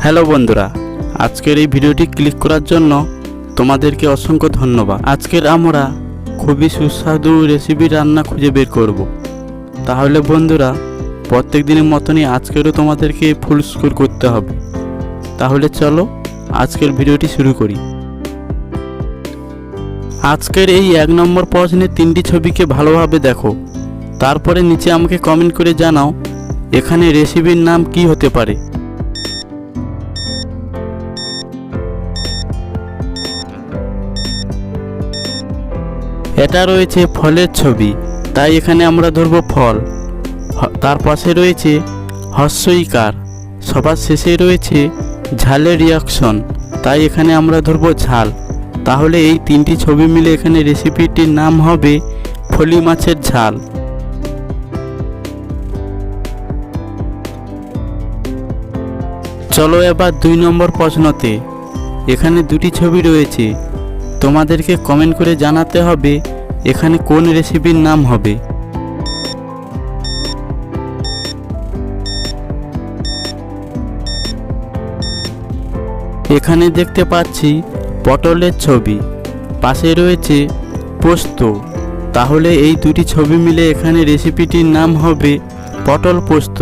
Hello বন্ধুরা, আজকের এই ভিডিওটি ক্লিক করার জন্য তোমাদেরকে অসংখ্য ধন্যবাদ। আজকের আমরা খুবই সুস্বাদু রেসিপি রান্না খুঁজে বের করব। তাহলে বন্ধুরা, প্রত্যেক দিনের মতনই আজকেরও তোমাদেরকে ফুল স্কোর করতে হবে। তাহলে চলো আজকের ভিডিওটি শুরু করি। আজকের এই 1 নম্বর প্রশ্নের 3টি ছবিকে ভালোভাবে দেখো, তারপরে নিচে আমাকে কমেন্ট করে জানাও এখানে রেসিপির নাম কি হতে পারে। এটা রয়েছে ফলের ছবি, তাই এখানে আমরা ধরব ফল। তার পাশে রয়েছে হস্যইকার, সবার শেষে রয়েছে ঝালের রিয়াকশন, তাই এখানে আমরা ধরব ঝাল। তাহলে এই 3টি ছবি মিলে এখানে রেসিপিটির নাম হবে ফলি মাছের ঝাল। চলো এবার 2 নম্বর প্রশ্নতে। এখানে 2টি ছবি রয়েছে, তোমাদেরকে কমেন্ট করে জানাতে হবে এখানে কোন রেসিপির নাম হবে। এখানে দেখতে পাচ্ছি পটলের ছবি, পাশে রয়েছে পোস্ত। তাহলে এই 2টি ছবি মিলে এখানে রেসিপিটির নাম হবে পটল পোস্ত।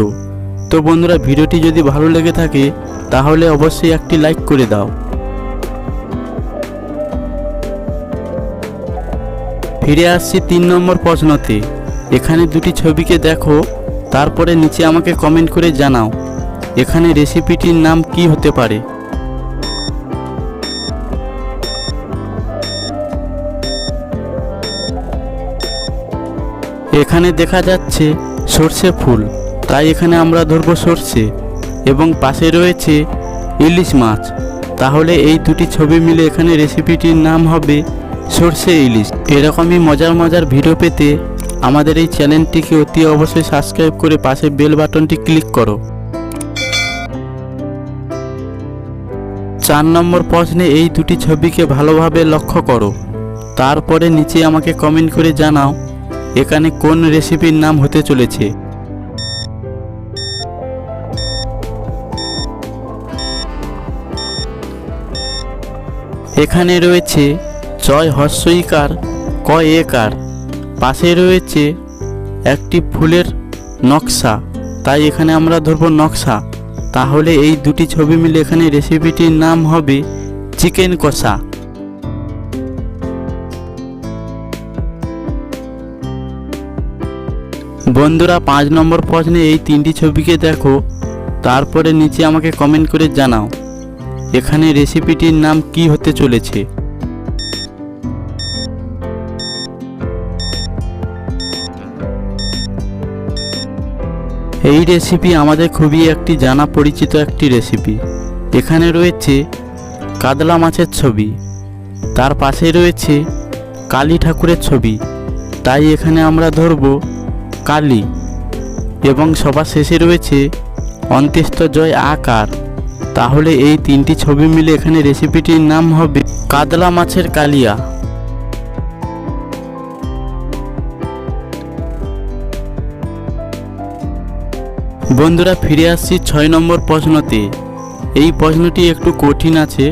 তো বন্ধুরা, ভিডিওটি যদি ভালো লেগে থাকে তাহলে অবশ্যই একটি লাইক করে দাও। ফিরে আসছি 3 নম্বর প্রশ্নতে। এখানে 2টি ছবিকে দেখো, তারপরে নিচে আমাকে কমেন্ট করে জানাও এখানে রেসিপিটির নাম কি হতে পারে। এখানে দেখা যাচ্ছে সর্ষে ফুল, তাই এখানে আমরা ধরব সর্ষে, এবং পাশে রয়েছে ইলিশ মাছ। তাহলে এই 2টি ছবি মিলে এখানে রেসিপিটির নাম হবে সর্ষে ইলিশ। এরকমই মজার ভিডিও পেতে আমাদের এই চ্যানেলটিকে অতি অবশ্যই সাবস্ক্রাইব করে পাশে বেল বাটনটি ক্লিক করো। 4 নম্বর প্রশ্নে এই 2টি ছবিকে ভালোভাবে লক্ষ্য করো, তারপরে নিচে আমাকে কমেন্ট করে জানাও এখানে কোন রেসিপির নাম হতে চলেছে। এখানে রয়েছে চয় হস্যইকার ক একার, পাশে রয়েছে একটি ফুলের নকশা, তাই এখানে আমরা ধরব নকশা। তাহলে এই 2টি ছবি মিলে এখানে রেসিপিটির নাম হবে চিকেন কষা। বন্ধুরা, 5 নম্বর প্রশ্নে এই 3টি ছবিকে দেখো, তারপরে নিচে আমাকে কমেন্ট করে জানাও এখানে রেসিপিটির নাম কি হতে চলেছে। এই রেসিপি আমাদের খুবই একটি জানা পরিচিত একটি রেসিপি। এখানে রয়েছে কাতলা মাছের ছবি, তার পাশে রয়েছে কালী ঠাকুরের ছবি, তাই এখানে আমরা ধরব কালী, এবং সবার শেষে রয়েছে অন্ত্যেষ্ট জয় আকার। তাহলে এই 3টি ছবি মিলে এখানে রেসিপিটির নাম হবে কাতলা মাছের কালিয়া। বন্ধুরা, ফিরে আসছি 6 নম্বর প্রশ্নতে। এই প্রশ্নটি একটু কঠিন আছে,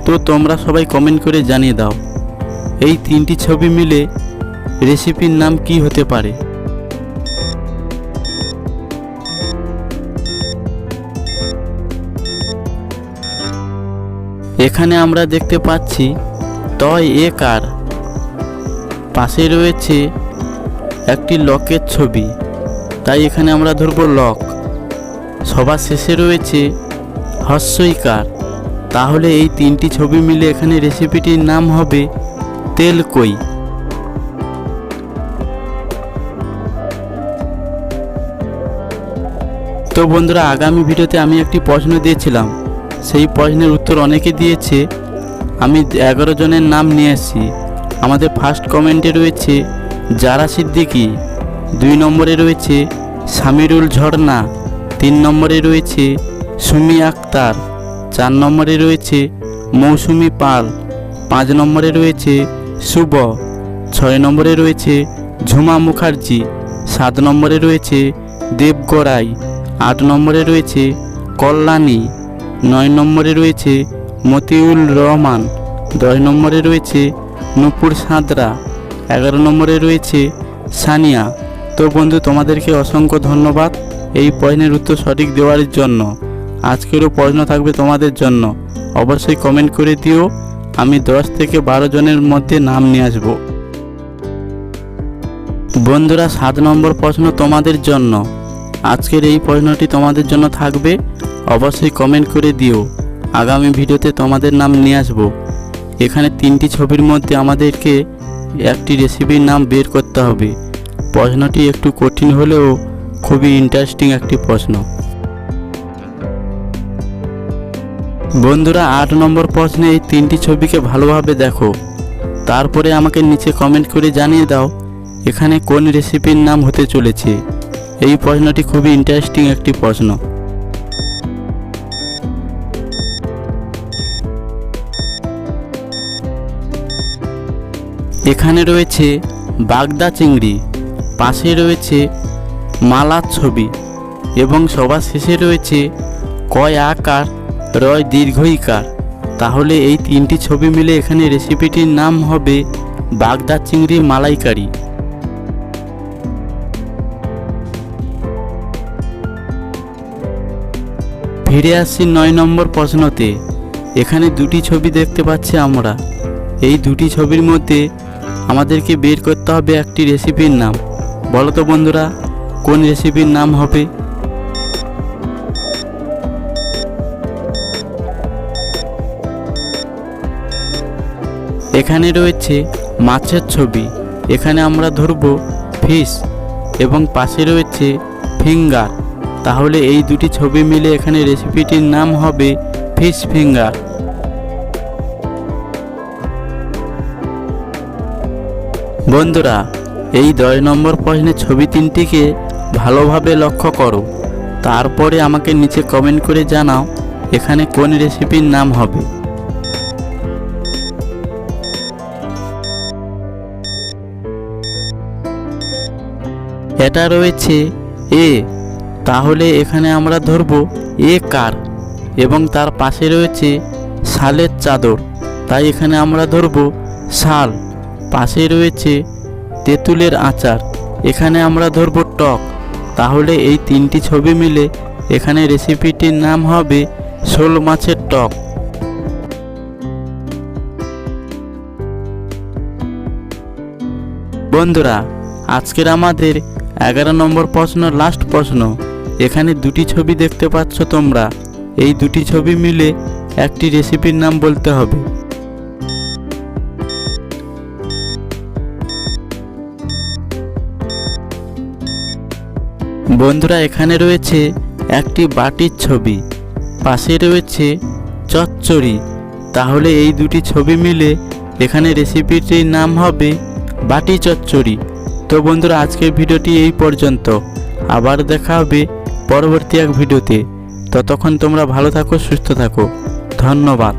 তো তোমরা সবাই কমেন্ট করে জানিয়ে দাও এই 3টি ছবি মিলে রেসিপির নাম কি হতে পারে। এখানে আমরা দেখতে পাচ্ছি তয় একার, পাশে রয়েছে একটি লকের ছবি, তাই এখানে আমরা ধরব লক। সবার শেষে রয়েছে হস্যইকার। তাহলে এই 3টি ছবি মিলে এখানে রেসিপিটির নাম হবে তেল কই। তো বন্ধুরা, আগামী ভিডিওতে আমি একটি প্রশ্ন দিয়েছিলাম, সেই প্রশ্নের উত্তর অনেকে দিয়েছে। আমি 11 জনের নাম নিয়ে এসেছি। আমাদের ফার্স্ট কমেন্টে রয়েছে জারা সিদ্দিকী, 2 নম্বরে রয়েছে সামিরুল ঝর্ণা, 3 নম্বরে রয়েছে সুমি আক্তার, 4 নম্বরে রয়েছে মৌসুমি পাল, 5 নম্বরে রয়েছে শুভ, 6 নম্বরে রয়েছে ঝুমা মুখার্জি, 7 নম্বরে রয়েছে দেব গড়াই, 8 নম্বরে রয়েছে কল্যাণী, 9 নম্বরে রয়েছে মতিউল রহমান, 10 নম্বরে রয়েছে নূপুর সাঁতরা, 11 নম্বরে রয়েছে সানিয়া। তো বন্ধু, তোমাদেরকে অসংখ্য ধন্যবাদ এই প্রশ্নের উত্তর সঠিক দেওয়ার জন্য। আজকেরও প্রশ্ন থাকবে তোমাদের জন্য, অবশ্যই কমেন্ট করে দিও। আমি 10 থেকে 12 জনের মধ্যে নাম নিয়ে আসব। বন্ধুরা, 7 নম্বর প্রশ্ন তোমাদের জন্য। আজকের এই প্রশ্নটি তোমাদের জন্য থাকবে, অবশ্যই কমেন্ট করে দিও। আগামী ভিডিওতে তোমাদের নাম নিয়ে আসব। এখানে 3টি ছবির মধ্যে আমাদেরকে একটি রেসিপির নাম বের করতে হবে। প্রশ্নটি একটু কঠিন হলেও খুবই ইন্টারেস্টিং একটি প্রশ্ন। বন্ধুরা, 8 নম্বর প্রশ্নে এই 3টি ছবিকে ভালোভাবে দেখো, তারপরে আমাকে নিচে কমেন্ট করে জানিয়ে দাও এখানে কোন রেসিপির নাম হতে চলেছে। এই প্রশ্নটি খুবই ইন্টারেস্টিং একটি প্রশ্ন। এখানে রয়েছে বাগদা চিংড়ি, পাশে রয়েছে মালার ছবি এবং সবার শেষে রয়েছে কয় আকার রয় দীর্ঘইকার। তাহলে এই 3টি ছবি মিলে এখানে রেসিপিটির নাম হবে বাগদা চিংড়ি মালাইকারি। ফিরে আসছি 9 নম্বর প্রশ্নতে। এখানে 2টি ছবি দেখতে পাচ্ছি আমরা। এই 2টি ছবির মধ্যে আমাদেরকে বের করতে হবে একটি রেসিপির নাম। বলো তো বন্ধুরা, কোন রেসিপির নাম হবে? এখানে রয়েছে মাছের ছবি, এখানে আমরা ধরব ফিশ এবং পাশে রয়েছে ফিঙ্গার। তাহলে এই 2টি ছবি মিলে এখানে রেসিপিটির নাম হবে ফিশ ফিঙ্গার। বন্ধুরা, এই 10 নম্বর প্রশ্নের ছবি 3টিকে ভালোভাবে লক্ষ্য করো, তারপরে আমাকে নিচে কমেন্ট করে জানাও এখানে কোন রেসিপির নাম হবে। এটা রয়েছে এ, তাহলে এখানে আমরা ধরব এ কার এবং তার পাশে রয়েছে শালের চাদর, তাই এখানে আমরা ধরব শাল। পাশে রয়েছে তেঁতুলের আচার, এখানে আমরা ধরব টক। তাহলে এই 3টি ছবি মিলে এখানে রেসিপিটির নাম হবে শোল মাছের টক। বন্ধুরা, আজকের আমাদের 11 নম্বর প্রশ্ন লাস্ট প্রশ্ন। এখানে 2টি ছবি দেখতে পাচ্ছ তোমরা। এই 2টি ছবি মিলে একটি রেসিপির নাম বলতে হবে। বন্ধুরা, এখানে রয়েছে একটি বাটির ছবি, পাশে রয়েছে চচ্চড়ি। তাহলে এই 2টি ছবি মিলে এখানে রেসিপিটির নাম হবে বাটি চচ্চড়ি। তো বন্ধুরা, আজকের ভিডিওটি এই পর্যন্ত। আবার দেখা হবে পরবর্তী এক ভিডিওতে। ততক্ষণ তোমরা ভালো থাকো, সুস্থ থাকো। ধন্যবাদ।